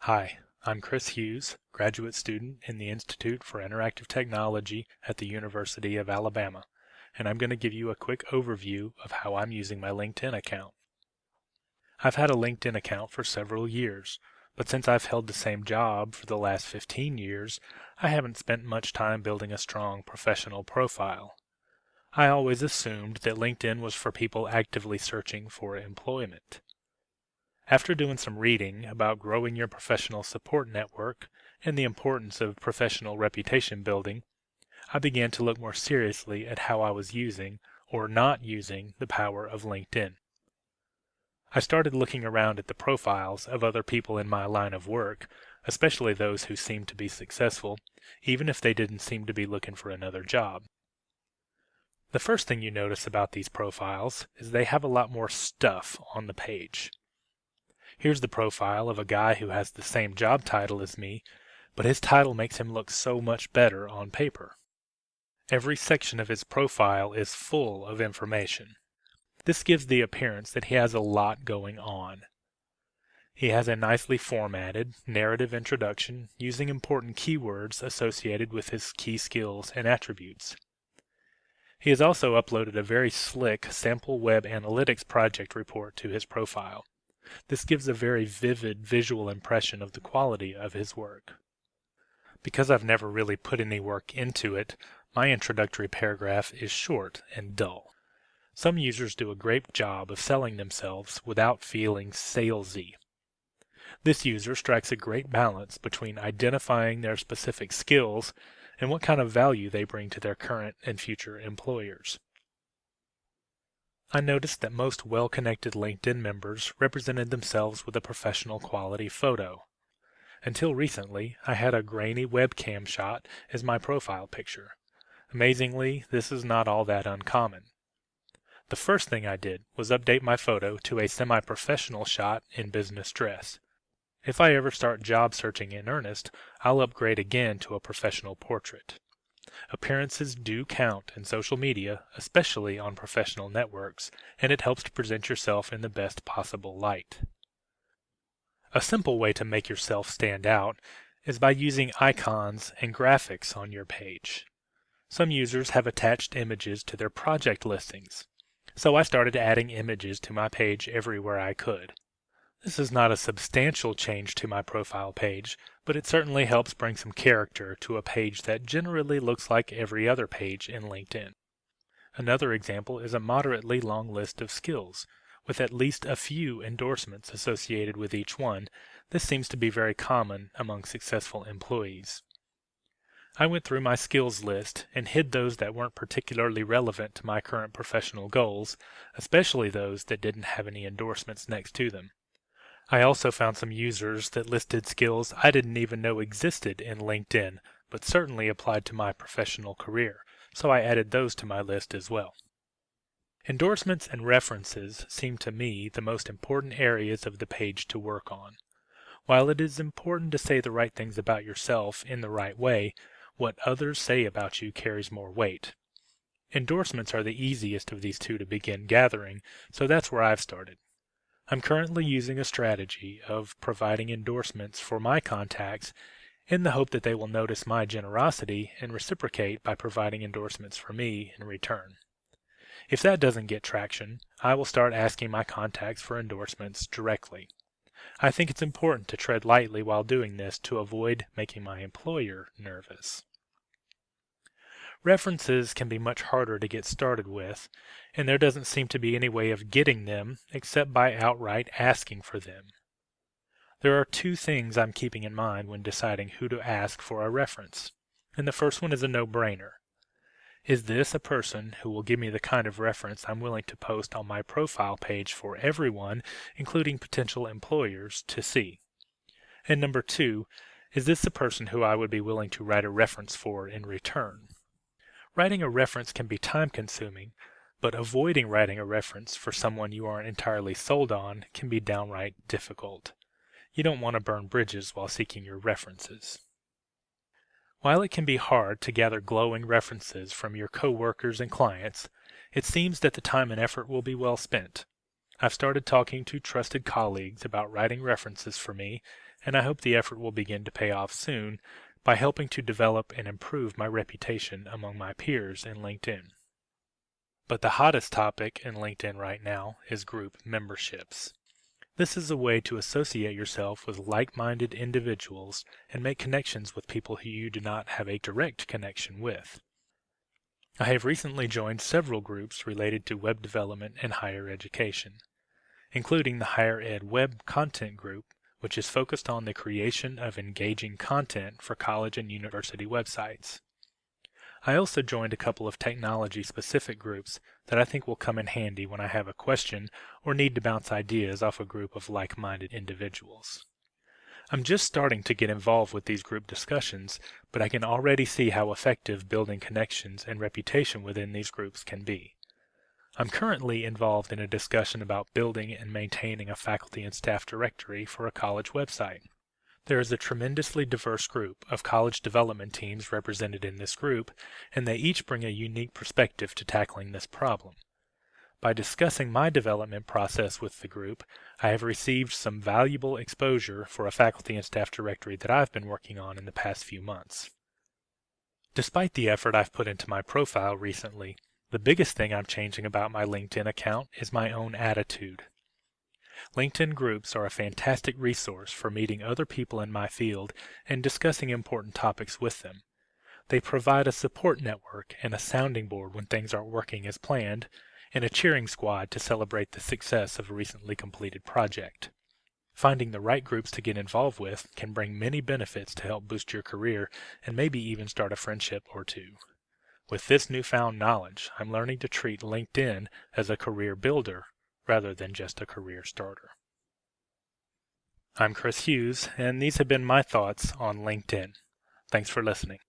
Hi, I'm Chris Hughes, graduate student in the Institute for Interactive Technology at the University of Alabama, and I'm going to give you a quick overview of how I'm using my LinkedIn account. I've had a LinkedIn account for several years, but since I've held the same job for the last 15 years, I haven't spent much time building a strong professional profile. I always assumed that LinkedIn was for people actively searching for employment. After doing some reading about growing your professional support network and the importance of professional reputation building, I began to look more seriously at how I was using or not using the power of LinkedIn. I started looking around at the profiles of other people in my line of work, especially those who seemed to be successful, even if they didn't seem to be looking for another job. The first thing you notice about these profiles is they have a lot more stuff on the page. Here's the profile of a guy who has the same job title as me, but his title makes him look so much better on paper. Every section of his profile is full of information. This gives the appearance that he has a lot going on. He has a nicely formatted, narrative introduction using important keywords associated with his key skills and attributes. He has also uploaded a very slick sample web analytics project report to his profile. This gives a very vivid visual impression of the quality of his work. Because I've never really put any work into it, my introductory paragraph is short and dull. Some users do a great job of selling themselves without feeling salesy. This user strikes a great balance between identifying their specific skills and what kind of value they bring to their current and future employers. I noticed that most well-connected LinkedIn members represented themselves with a professional quality photo. Until recently, I had a grainy webcam shot as my profile picture. Amazingly, this is not all that uncommon. The first thing I did was update my photo to a semi-professional shot in business dress. If I ever start job searching in earnest, I'll upgrade again to a professional portrait. Appearances do count in social media, especially on professional networks, and it helps to present yourself in the best possible light. A simple way to make yourself stand out is by using icons and graphics on your page. Some users have attached images to their project listings, so I started adding images to my page everywhere I could. This is not a substantial change to my profile page, but it certainly helps bring some character to a page that generally looks like every other page in LinkedIn. Another example is a moderately long list of skills, with at least a few endorsements associated with each one. This seems to be very common among successful employees. I went through my skills list and hid those that weren't particularly relevant to my current professional goals, especially those that didn't have any endorsements next to them. I also found some users that listed skills I didn't even know existed in LinkedIn, but certainly applied to my professional career, so I added those to my list as well. Endorsements and references seem to me the most important areas of the page to work on. While it is important to say the right things about yourself in the right way, what others say about you carries more weight. Endorsements are the easiest of these two to begin gathering, so that's where I've started. I'm currently using a strategy of providing endorsements for my contacts in the hope that they will notice my generosity and reciprocate by providing endorsements for me in return. If that doesn't get traction, I will start asking my contacts for endorsements directly. I think it's important to tread lightly while doing this to avoid making my employer nervous. References can be much harder to get started with, and there doesn't seem to be any way of getting them except by outright asking for them. There are two things I'm keeping in mind when deciding who to ask for a reference, and the first one is a no-brainer. Is this a person who will give me the kind of reference I'm willing to post on my profile page for everyone, including potential employers, to see? And number two, is this a person who I would be willing to write a reference for in return? Writing a reference can be time-consuming, but avoiding writing a reference for someone you aren't entirely sold on can be downright difficult. You don't want to burn bridges while seeking your references. While it can be hard to gather glowing references from your coworkers and clients, it seems that the time and effort will be well spent. I've started talking to trusted colleagues about writing references for me, and I hope the effort will begin to pay off soon by helping to develop and improve my reputation among my peers in LinkedIn. But the hottest topic in LinkedIn right now is group memberships. This is a way to associate yourself with like-minded individuals and make connections with people who you do not have a direct connection with. I have recently joined several groups related to web development and higher education, including the Higher Ed Web Content Group, which is focused on the creation of engaging content for college and university websites. I also joined a couple of technology-specific groups that I think will come in handy when I have a question or need to bounce ideas off a group of like-minded individuals. I'm just starting to get involved with these group discussions, but I can already see how effective building connections and reputation within these groups can be. I'm currently involved in a discussion about building and maintaining a faculty and staff directory for a college website. There is a tremendously diverse group of college development teams represented in this group, and they each bring a unique perspective to tackling this problem. By discussing my development process with the group, I have received some valuable exposure for a faculty and staff directory that I've been working on in the past few months. Despite the effort I've put into my profile recently, the biggest thing I'm changing about my LinkedIn account is my own attitude. LinkedIn groups are a fantastic resource for meeting other people in my field and discussing important topics with them. They provide a support network and a sounding board when things aren't working as planned, and a cheering squad to celebrate the success of a recently completed project. Finding the right groups to get involved with can bring many benefits to help boost your career and maybe even start a friendship or two. With this newfound knowledge, I'm learning to treat LinkedIn as a career builder rather than just a career starter. I'm Chris Hughes, and these have been my thoughts on LinkedIn. Thanks for listening.